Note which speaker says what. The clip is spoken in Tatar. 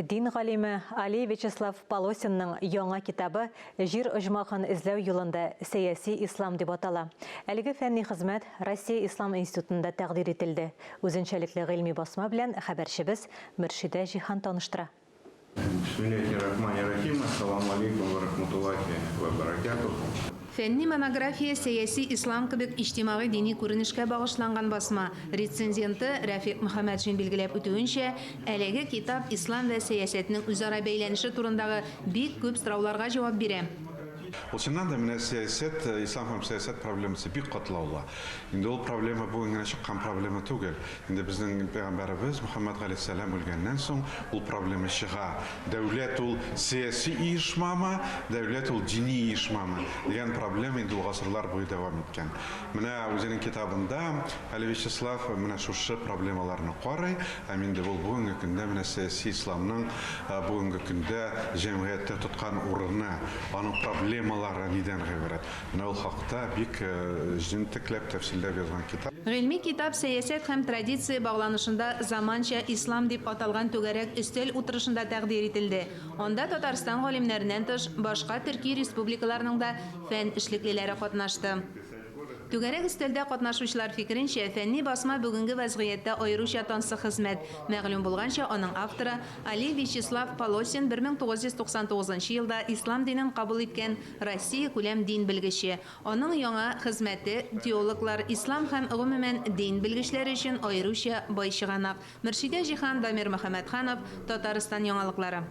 Speaker 1: Дин галиме Али Вячеслав Полосинның яңа китабы «Жир оҗмагын эзләү юлында сәяси ислам» дип атала. Әлеге фәнни хезмәт Россия Ислам институтында тәкъдир ителде. Үзенчәлекле гыйльми басма белән хәбәрчебез Мөршидә Җихан таныштыра.
Speaker 2: Бисмиллахир-рахманир-рахим. Ассаламу алейкум ва рахматуллахи ва баракатуху.
Speaker 3: Фәнни монография «Сәяси ислам» кебек иҗтимагый дини күренешкә багышланган басма. Рецензенты Рафик Мөхәммәтшин билгеләп үтүенчә, әлеге китап ислам ва сәясәтнең үзара бәйләнеше турындагы бик күп сорауларга җавап бирә.
Speaker 4: Чыннан да менә сәясәт, ислам һәм сәясәт проблемасы бик катлаулы. Инде ул проблема бу генә чыккан проблема түгел. Инде безнең пәйгамбәрбез Мөхәммәд галәйһиссәлам үлгәннән соң ул проблема чыга. Дәүләт ул сәяси оешмамы, дәүләт ул дини оешмамы дигән проблема инде гасырлар буе дәвам иткән. Менә үзенең китабында Али Вячеслав менә шушы проблемаларны карый, һәм инде ул бүгенге көндә менә сәяси исламның бүгенге көндә җәмгыятьтә тоткан урыны, аның проблемалары нидән гыйбарәт. Менә ул хакта бик җентекләп тәфсилләп язган китап.
Speaker 3: Гыйльми китап сәясәт һәм традиция багланышында заманча ислам дип аталган түгәрәк өстәл утырышында тәкъдир ителде. Анда Татарстан галимнәреннән тыш башка төрки республикаларының да фән эшлеклеләре катнашты. Түгәрәк өстәлдә катнашучылар фикеренчә, фәнни басма бүгенге вазгыятьтә аеруча тансык хезмәт. Мәгълүм булганча, аның авторы Али Вячеслав Полосин 1999 елда ислам динен кабул иткән Россия күләм дин белгече. Аның яңа хезмәте теологлар, ислам һәм гомумән дин белгечләре өчен аеруча бай чыганак. Мөршидә Җихан, Дамир Мөхәммәтханов, Татарстан яңалыклары.